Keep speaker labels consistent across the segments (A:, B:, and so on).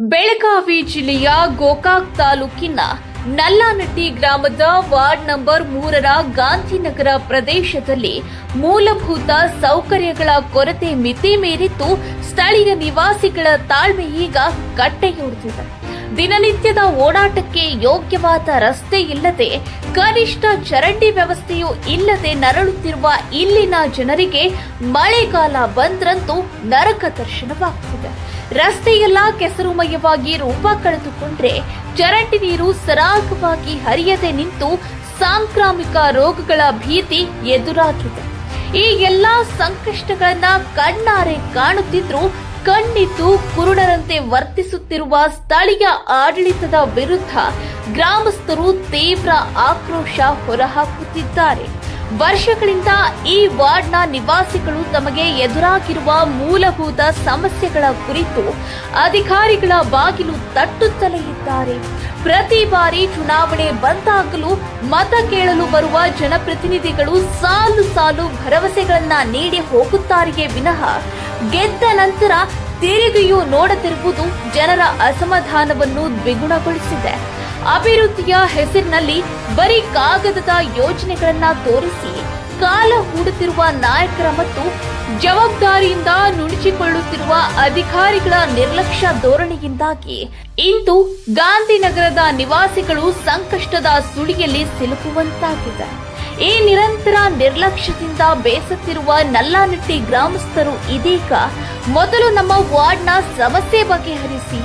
A: ಬೆಳಗಾವಿ ಜಿಲ್ಲೆಯ ಗೋಕಾಕ್ ತಾಲೂಕಿನ ನಲ್ಲಾನಟ್ಟಿ ಗ್ರಾಮದ ವಾರ್ಡ್ ನಂಬರ್ 3ರ ಗಾಂಧಿನಗರ ಪ್ರದೇಶದಲ್ಲಿ ಮೂಲಭೂತ ಸೌಕರ್ಯಗಳ ಕೊರತೆ ಮಿತಿ ಮೀರಿದ್ದು ಸ್ಥಳೀಯ ನಿವಾಸಿಗಳ ತಾಳ್ಮೆ ಈಗ ಕಟ್ಟೆಯೊಡೆದಿದೆ. ದಿನನಿತ್ಯದ ಓಡಾಟಕ್ಕೆ ಯೋಗ್ಯವಾದ ರಸ್ತೆ ಇಲ್ಲದೆ ಕನಿಷ್ಠ ಚರಂಡಿ ವ್ಯವಸ್ಥೆಯೂ ಇಲ್ಲದೆ ನರಳುತ್ತಿರುವ ಇಲ್ಲಿನ ಜನರಿಗೆ ಮಳೆಗಾಲ ಬಂದ್ರಂತೂ ನರಕ ದರ್ಶನವಾಗುತ್ತಿದೆ. ರಸ್ತೆಯೆಲ್ಲ ಕೆಸರುಮಯವಾಗಿ ರೂಪ ಕಳೆದುಕೊಂಡ್ರೆ ಚರಂಡಿ ನೀರು ಸರಾಗವಾಗಿ ಹರಿಯದೆ ನಿಂತು ಸಾಂಕ್ರಾಮಿಕ ರೋಗಗಳ ಭೀತಿ ಎದುರಾಗಿದೆ. ಈ ಎಲ್ಲಾ ಸಂಕಷ್ಟಗಳನ್ನ ಕಣ್ಣಾರೆ ಕಾಣುತ್ತಿದ್ರೂ ಕಣ್ಣಿದ್ದು ಕುರುಡರಂತೆ ವರ್ತಿಸುತ್ತಿರುವ ಸ್ಥಳೀಯ ಆಡಳಿತದ ವಿರುದ್ಧ ಗ್ರಾಮಸ್ಥರು ತೀವ್ರ ಆಕ್ರೋಶ ಹೊರಹಾಕುತ್ತಿದ್ದಾರೆ. ವರ್ಷಗಳಿಂದ ಈ ವಾರ್ಡ್ನ ನಿವಾಸಿಗಳು ತಮಗೆ ಎದುರಾಗಿರುವ ಮೂಲಭೂತ ಸಮಸ್ಯೆಗಳ ಕುರಿತು ಅಧಿಕಾರಿಗಳ ಬಾಗಿಲು ತಟ್ಟುತ್ತಲೇ ಇದ್ದಾರೆ. ಪ್ರತಿ ಬಾರಿ ಚುನಾವಣೆ ಬಂದಾಗಲೂ ಮತ ಕೇಳಲು ಬರುವ ಜನಪ್ರತಿನಿಧಿಗಳು ಸಾಲು ಸಾಲು ಭರವಸೆಗಳನ್ನ ನೀಡಿ ಹೋಗುತ್ತಾರೆಯೇ ವಿನಃ ಗೆದ್ದ ನಂತರ ತಿರುಗಿಯೂ ನೋಡದಿರುವುದು ಜನರ ಅಸಮಾಧಾನವನ್ನು ದ್ವಿಗುಣಗೊಳಿಸಿದೆ. ಅಭಿವೃದ್ಧಿಯ ಹೆಸರಿನಲ್ಲಿ ಬರೀ ಕಾಗದದ ಯೋಜನೆಗಳನ್ನ ತೋರಿಸಿ ಕಾಲ ಹೂಡುತ್ತಿರುವ ನಾಯಕರ ಮತ್ತು ಜವಾಬ್ದಾರಿಯಿಂದ ನುಣುಚಿಕೊಳ್ಳುತ್ತಿರುವ ಅಧಿಕಾರಿಗಳ ನಿರ್ಲಕ್ಷ್ಯ ಧೋರಣೆಯಿಂದಾಗಿ ಇಂದು ಗಾಂಧಿನಗರದ ನಿವಾಸಿಗಳು ಸಂಕಷ್ಟದ ಸುಳಿಯಲ್ಲಿ ಸಿಲುಕುವಂತಾಗಿದೆ. ಈ ನಿರಂತರ ನಿರ್ಲಕ್ಷ್ಯದಿಂದ ಬೇಸತ್ತಿರುವ ನಲ್ಲಾನಟ್ಟಿ ಗ್ರಾಮಸ್ಥರು ಇದೀಗ ಮೊದಲು ನಮ್ಮ ವಾರ್ಡ್ನ ಸಮಸ್ಯೆ ಬಗೆಹರಿಸಿ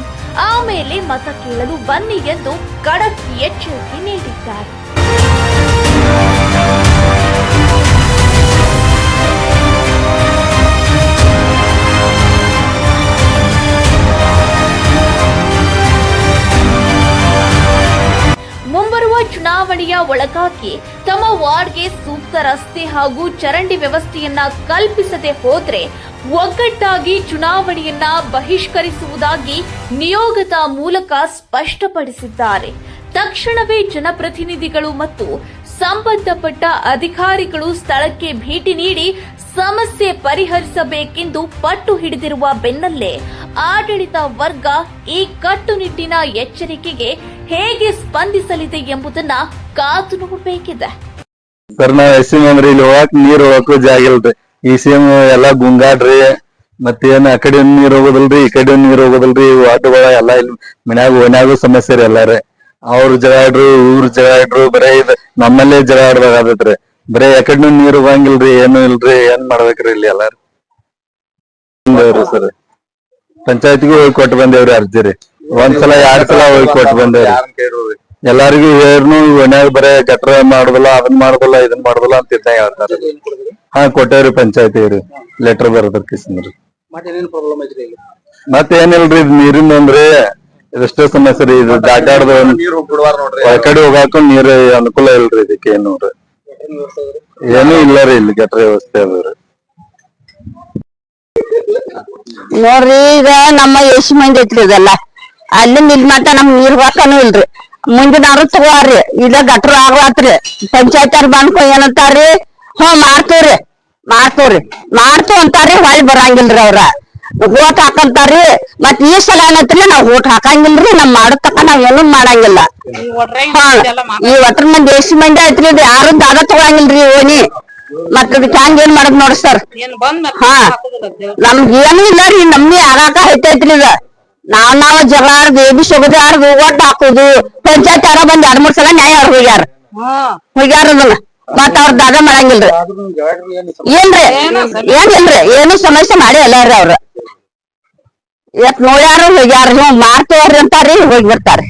A: ಆಮೇಲೆ ಮತ ಕೇಳಲು ಬನ್ನಿ ಎಂದು ಖಡಕ್ ಎಚ್ಚರಿಕೆ ನೀಡಿದ್ದಾರೆ. ಮುಂಬರುವ ಚುನಾವಣೆಯ ಒಳಗಾಗಿ ತಮ್ಮ ವಾರ್ಡ್ಗೆ ಸೂಕ್ತ ರಸ್ತೆ ಹಾಗೂ ಚರಂಡಿ ವ್ಯವಸ್ಥೆಯನ್ನ ಕಲ್ಪಿಸದೆ ಹೋದ್ರೆ ಒಗ್ಗಟ್ಟಾಗಿ ಚುನಾವಣೆಯನ್ನ ಬಹಿಷ್ಕರಿಸುವುದಾಗಿ ನಿಯೋಗದ ಮೂಲಕ ಸ್ಪಷ್ಟಪಡಿಸಿದ್ದಾರೆ. ತಕ್ಷಣವೇ ಜನಪ್ರತಿನಿಧಿಗಳು ಮತ್ತು ಸಂಬಂಧಪಟ್ಟ ಅಧಿಕಾರಿಗಳು ಸ್ಥಳಕ್ಕೆ ಭೇಟಿ ನೀಡಿ ಸಮಸ್ಯೆ ಪರಿಹರಿಸಬೇಕೆಂದು ಪಟ್ಟು ಹಿಡಿದಿರುವ ಬೆನ್ನಲ್ಲೇ ಆಡಳಿತ ವರ್ಗ ಈ ಕಟ್ಟುನಿಟ್ಟಿನ ಎಚ್ಚರಿಕೆಗೆ ಹೇಗೆ ಸ್ಪಂದಿಸಲಿದೆ ಎಂಬುದನ್ನ ಕಾದು ನೋಡಬೇಕಿದೆ.
B: ಸರ್ ನಾವ್ ಎಸ್ಸಿ ಅಂದ್ರೆ ಇಲ್ಲಿ ಹೋಗಕ್ ನೀರ್ ಹೋಗಕ್ಕೂ ಜಾಗ ಇಲ್ರಿ. ಈ ಸಿಎಂ ಎಲ್ಲಾ ಗುಂಗಾಡ್ರಿ ಮತ್ತೇನ್ ಆ ಕಡೆ ನೀರ್ ಹೋಗೋದಲ್ರಿ ಈ ಕಡೆ ನೀರ್ ಹೋಗೋದಲ್ರಿ. ವಾಟುಗಳ ಎಲ್ಲಾ ಇಲ್ಲಿ ಮನ್ಯಾಗ ಓನ್ಯಾಗು ಸಮಸ್ಯೆ ರೀ ಎಲ್ಲಾರಿ. ಅವ್ರ ಜಗಾಡ್ರು ಇವ್ರ ಜಗಾಡ್ರು ಬರೇ ಇದ್ ನಮ್ಮಲ್ಲೇ ಜಗಾಡ್ಬೇಕಾಗತ್ರಿ. ಬರೇ ಯಾಕಡೆ ನೀರ್ ಹೋಗಂಗಿಲ್ರಿ ಏನು ಇಲ್ರಿ. ಏನ್ ಮಾಡ್ಬೇಕ್ರಿ ಇಲ್ಲಿ ಎಲ್ಲಾರು ಸರ್. ಪಂಚಾಯತ್ಗೂ ಹೋಗಿ ಕೊಟ್ಟು ಬಂದೇವ್ರಿ ಅರ್ಜಿ ರೀ. ಒಂದ್ಸಲ 2 ಸಲ ಹೋಗಿ ಕೊಟ್ಟು ಬಂದೇವ್ರಿ. ಎಲ್ಲಾರಿಗೂ ಹೇಳ್ನು ಮನ್ಯಾಗ ಬರೇ ಗಟ್ರ ಮಾಡುದಿಲ್ಲ ಅದನ್ ಮಾಡುದಿಲ್ಲ ಇದನ್ ಮಾಡುದಿಲ್ಲ ಅಂತ ಇದ್ದ ಹೇಳ್ತಾರ. ಹಾ ಕೊಟ್ಟೇವ್ರಿ ಪಂಚಾಯತಿಗ್ರಿ ಲೆಟರ್ ಬರೋದ್ರ ಕಿಸ್ರಿ. ಮತ್ತೇನಿಲ್ರಿ ನೀರಿಂದ ಅಂದ್ರಿ ಇದಷ್ಟೇ ಸಮಸ್ಯೆ ರೀ. ಇದು ದಾಟಾಡ್ದ ಕಡೆ ಹೋಗಾಕ ನೀರ್ ಅನುಕೂಲ ಇಲ್ರಿ. ಇದಕ್ಕೆ ಏನು ಏನೂ ಇಲ್ಲ ರೀ ಇಲ್ಲಿ ಗಟ್ರ ವ್ಯವಸ್ಥೆ ಅದ್ರಿ.
C: ನೋಡ್ರಿ ಈಗ ನಮ್ಮ ಎಷ್ಟ್ ಮಂದಿ ಐತ್ರಿ ಇದೆಲ್ಲ ಅಲ್ಲಿಂದ ಇಲ್ಲಿ ಮತ್ತ ನಮ್ ನೀರ್ ಹೋಗಾಕನು ಇಲ್ರಿ. ಮುಂದಿನವ್ರು ತಗೋರಿ ಇದ ಗಟ್ರ ಆಗ್ವಾತ್ರಿ. ಪಂಚಾಯತ್ ಅವ್ರ ಬಂದ್ಕೊ ಏನಂತಾರ್ರಿ ಮಾಡ್ತೇವ್ರಿ ಮಾಡ್ತು ಅಂತಾರ್ರಿ. ಹೊಳಿ ಬರಂಗಿಲ್ರಿ ಅವ್ರ ಓಟ್ ಹಾಕಂತಾರ್ರಿ. ಮತ್ ಈ ಸಲ ಏನತ್ರಿ ನಾವ್ ಓಟ್ ಹಾಕಂಗಿಲ್ರಿ. ನಮ್ ಮಾಡತಕ್ಕ ನಾವ್ ಏನು ಮಾಡಂಗಿಲ್ಲ. ಈ ಒಟ್ರ ಮಂದಿ ಎಷ್ಟ್ ಮಂದಿ ಐತ್ರಿ ಯಾರು ದಾದ ತಗೊಳಂಗಿಲ್ರಿ ಓನಿ. ಮತ್ ಇದಕ್ ಹಂಗ ಏನ್ ಮಾಡದ್ ನೋಡ್ರಿ ಸರ್. ಹಾ ನಮ್ಗ ಏನು ಇಲ್ಲ ರೀ. ನಮ್ನಿ ಆಗಾಕ ಐತೈತ್ರಿ ಈಗ. ನಾವ್ ಜಗಾಡ್ದು ಎಬಿಸಿ ಒಗದಾಡ್ದು ಓಟ್ ಹಾಕುದು. ಪಂಚಾಯತ್ ಯಾರ ಬಂದ್ 2-3 ಸಲ ನ್ಯಾಯ ಅವ್ರ ಹೋಗ್ಯಾರ ಅದನ್ನ ಮತ್ ಅವ್ರ ದಾದ ಮಾಡಂಗಿಲ್ರಿ. ಏನಿಲ್ರಿ ಏನು ಸಮಸ್ಯೆ ಮಾಡಿ ಅಲ್ಲಾರಿ ಅವ್ರ ಇವತ್ ನೋಡ್ಯಾರ ಹೋಗ್ಯಾರ. ನೀವ್ ಮಾಡ್ತೇವ್ರಿ ಅಂತಾರಿ ಹೋಗಿ ಬರ್ತಾರಿ.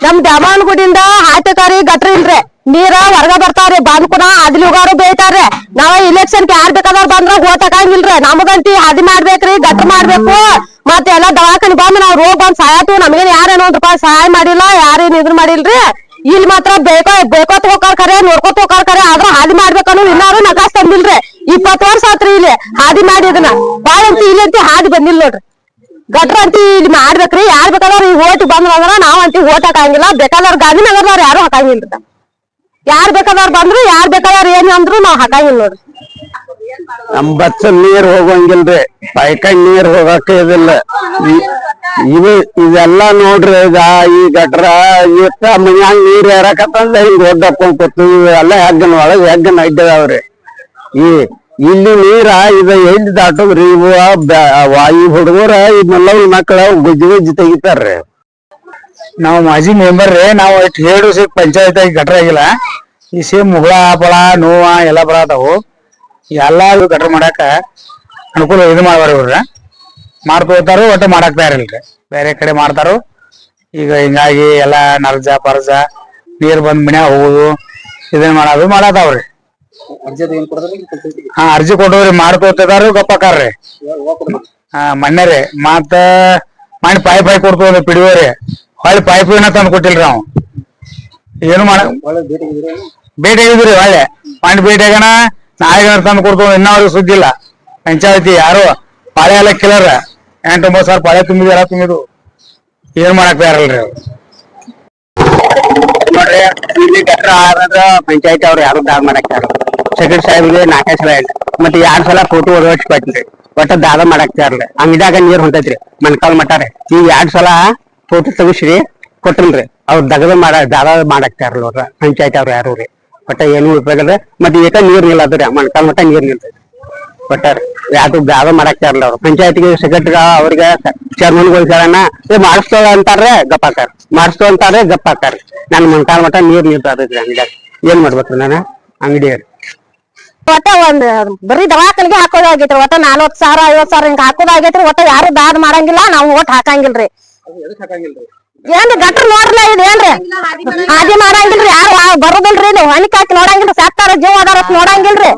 C: ನಮ್ ದಾಮನಗುಡಿಯಿಂದ ಹಾಯ್ತತಾರಿ ಗಟ್ರ ಇಲ್ರಿ. ನೀರ ಹೊರಗ ಬರ್ತಾವ್ರಿ. ಬಂದ್ಕುನ ಅದ್ಲಿ ಹೋಗಾರು ಬೇಯ್ತಾರ್ರಿ. ನಾವ್ ಇಲೆಕ್ಷನ್ ಯಾರ್ ಬೇಕಾದವ್ರ ಬಂದ್ರ ಓಟ್ ಹಾಕಂಗಿಲ್ರಿ. ನಮಗಂತಿ ಹಾದಿ ಮಾಡ್ಬೇಕ್ರಿ ಗಟ್ರ ಮಾಡ್ಬೇಕು. ಮತ್ ಎಲ್ಲಾ ದವಾಖಾನಿ ಬಂದ್ ನಾವ್ ರೋಗ ಬಂದ್ ಸಾಯತು. ನಮ್ಗೇನ್ ಯಾರೇನೋ 1 ರೂಪಾಯಿ ಸಹಾಯ ಮಾಡಿಲ್ಲ ಯಾರೇನ್ ಇದ್ರ ಮಾಡಿಲ್ರಿ. ಇಲ್ಲಿ ಮಾತ್ರ ಬೇಕೋತ್ ಹೋಗಾರ ಖರೆ ನೋಡ್ಕೋತ ಹೋಗಾರ ಖರೆ ಆದ್ರ ಹಾದಿ ಮಾಡ್ಬೇಕನ್ನು ಇನ್ನಾರು ನಗಾಸ್ ತಂದಿಲ್ರಿ. 20 ವರ್ಷ ಆತ್ರಿ ಇಲ್ಲಿ ಹಾದಿ ಮಾಡಿ ಇದನ್ನ ಬಾಳ ಅಂತಿ ಇಲ್ಲಂತಿ ಹಾದಿ ಬಂದಿಲ್ಲ ನೋಡ್ರಿ. ಗಟ್ರ ಅಂತಿ ಇಲ್ಲಿ ಮಾಡ್ಬೇಕ್ರಿ. ಯಾರ್ ಬೇಕಾದವ್ರ ಈ ಓಟ್ ಬಂದ್ರ ನಾವ್ ಅಂತಿ ಓಟ್ ಹಾಕಂಗಿಲ್ಲ. ಬೇಕಾದವ್ರ ಗಾಂಧಿನಗರದವ್ರ ಯಾರು ಹಾಕಂಗಿಲ್ರಿ. ಯಾರ್ ಬೇಕಾದವ್ರ ಬಂದ್ರು ಯಾರ್ ಬೇಕಾದವ್ರ ಏನ್ ಅಂದ್ರು ನಾವ್ ಹಾಕಂಗಿಲ್ಲ ನೋಡ್ರಿ. ನಮ್ ಬಸ್ ನೀರ್ ಹೋಗಂಗಿಲ್ರಿ ಪೈಕಾಯಿ ನೀರ್ ಹೋಗಕ್ಕೆ ಇದಿಲ್ಲ ಇದೆಲ್ಲಾ ನೋಡ್ರಿ ಈಗ ಈ ಗಟ್ರ ಇವತ್ತ ಮನ್ಯಾಗ ನೀರ್ ಏರಕತ್ತಂದ ಹಿಂಗ್ ಓದಕ್ಕೊಂಡ್ ಕೂತು ಎಲ್ಲ ಹೆಗ್ಗನ ಒಳಗ್ ಹೆಗ್ಗನ ಇದ್ದವ್ರಿ ಇಲ್ಲಿ ನೀರ ಎಲ್ಲಿ ದಾಟೋದ್ರಿ ಇವು ಈ ಹುಡುಗರ ಇದನ್ನೆಲ್ಲ ಮಕ್ಕಳ ಗುಜ್ಜಿ ತೆಗಿತಾರ್ರಿ.
D: ನಾವು ಮಾಜಿ ಮೆಂಬರ್ ರೀ. ನಾವು ಇಟ್ ಹೇಳು ಪಂಚಾಯತ್ ಆಗಿ ಗಟ್ರ ಆಗಿಲ್ಲ. ಈ ಸೇಮ್ ಮುಗಳ ಪಳ ನೋವ ಎಲ್ಲಾ ಬರತಾವು. ಎಲ್ಲಾ ಗಟ್ರ ಮಾಡಾಕ ಅನುಕೂಲ ಇದು ಮಾಡ್ಬಾರ ಇವ್ರ ಮಾಡ್ಕೋತಾರು ಒಟ್ಟು ಮಾಡಾಕ್ ತಯಾರಿಲ್ರಿ. ಬೇರೆ ಕಡೆ ಮಾಡ್ತಾರು. ಈಗ ಹಿಂಗಾಗಿ ಎಲ್ಲಾ ನರ್ಜ ಪರ್ಜ ನೀರ್ ಬಂದ್ ಮನ್ಯಾಗ ಹೋಗುದು ಇದನ್ ಮಾಡೋದು ಮಾಡತಾವ್ರಿ. ಅರ್ಜಿ ಕೊಟ್ಟವ್ರಿ ಮಾಡ್ಕೋತಿದಾರು ಗಪ್ಪಕ್ಕಾರ್ರಿ. ಮೊನ್ನೆ ರೀ ಮತ್ತ ಮಣ್ಣ್ ಪೈಪ್ ಕೊಡ್ತವ್ರಿ ಪಿಡಿಯೋರಿ ಹೊಳ್ಳಿ ಪೈಪ್ ಏನ ತಂದ್ ಕೊಟ್ಟಿಲ್ರಿ ನಾವು ಏನು ಮಾಡ ಭೇಟಿ ಆಗಿದ್ರಿ ಹೊಳ್ಳೆ ಮಣ್ಣ್ ಭೇಟಿ ಆಗಣ ನಾಳೆ ತಂದು ಕೊಡ್ತೇವೆ. ಇನ್ನವ್ರಿಗೆ ಸುದ್ದಿಲ್ಲ. ಪಂಚಾಯತಿ ಯಾರು ಪಾಳೆ ಎಲ್ಲ ಕಿಲರ್ 8-9 ಸಾವಿರ ಪಾಳೆ ತುಂಬಿದ ಎಲ್ಲ ತುಂಬಿದು ಏನ್ ಮಾಡಕ್ ತಯಾರಲ್ರಿ ಅವ್ರು.
C: ನೋಡ್ರಿ ಇಲ್ಲಿ ಗಟ್ರ ಆದ್ರ ಪಂಚಾಯತಿ ಅವ್ರು ಯಾರು ದಾದ ಮಾಡಕ್ ಸೆಕ್ರೆಟರಿ ಸಾಹೇಬ್ಗೆ 4 ಸಲ ಹೇಳಿ ಮತ್ತೆ 2 ಸಲ ಫೋಟೋ ಹೊರಡ್ಸಿ ಕೊಟ್ರಿ ಒಟ್ಟ ದಾದ ಮಾಡಕ್ ತಯಾರಲ್ಲ. ಅಂಗಡಿಯಾಗ ನೀರ್ ಹೊಂಟೈತ್ರಿ ಮಣ್ಕಾಲ್ ಮಟ್ಟಾರೆ ಈ 2 ಸಲ ಫೋಟೋ ತೆಗಿಸ್ರಿ ಕೊಟ್ಟನ್ರಿ ಅವ್ರ ದಾದ ಮಾಡಕ್ ತಯಾರಲ್ಲ ಅವ್ರ ಪಂಚಾಯತಿ ಅವ್ರು ಯಾರು ರೀ ಒಟ್ಟ ಏನು ಉಪಯೋಗ ಅದ. ಮತ್ತೆ ಏಕ ನೀರ್ ನಿಲ್ಲದ್ರಿ ಮಣ್ಕಾಲ್ ಮಟ್ಟ ನೀರ್ ನಿಲ್ತೈತಿ ಒಟ್ಟ ಯಾವ್ದು ದಾದ ಮಾಡಕ್ ತಯಾರಲ್ಲ ಅವ್ರು. ಪಂಚಾಯತಿಗೆ ಸೆಕ್ರೆಟರಿ ಅವ್ರಿಗೆ ಚೇರ್ಮನ್ಗಳು ಹೇಳಣ ಮಾಡಿಸ್ತೇವ ಅಂತಾರ್ರೆ ಗಪ್ಪ ಹಾಕಾರ ಮಾಡಿಸ್ತೇವ ಅಂತಾರ್ರೆ ಗಪ್ಪ ಹಾಕಾರ. ನನ್ ಮಣ್ಕಾಲ್ ಮಟ್ಟ ನೀರ್ ನಿಲ್ತದ್ರಿ ಅಂಗಡಿಯಾಗ ಏನ್ ಮಾಡ್ಬೇಕ್ರಿ ನಾನು ಅಂಗಡಿ
E: ಒಟ್ಟ ಒಂದ್ ಬರೀ ದವಾಖಾನಿಗೆ ಹಾಕೋದಾಗೈತ್ರಿ. ಒಟ್ಟ 40,000 50,000 ಹಿಂಗ ಹಾಕೋದಾಗೈತ್ರಿ. ಒಟ್ಟ ಯಾರು ದಾದ್ ಮಾಡಂಗಿಲ್ಲ ನಾವು ಓಟ್ ಹಾಕಂಗಿಲ್ರಿ. ಏನ್ರಿ ಗಟ್ರ ನೋಡ್ರಲ್ಲ ಇದೇನ್ರಿ ಹಾದಿ ಮಾಡಂಗಿಲ್ರಿ ಯಾರು ಬರೋದಿಲ್ರಿ. ನೀವು ಹೊನಿಕ್ ಹಾಕಿ ನೋಡಂಗಿಲ್ರಿ. ಸತ್ತಾರ ಜೀವ ಅದಾರ ನೋಡಂಗಿಲ್ರಿ.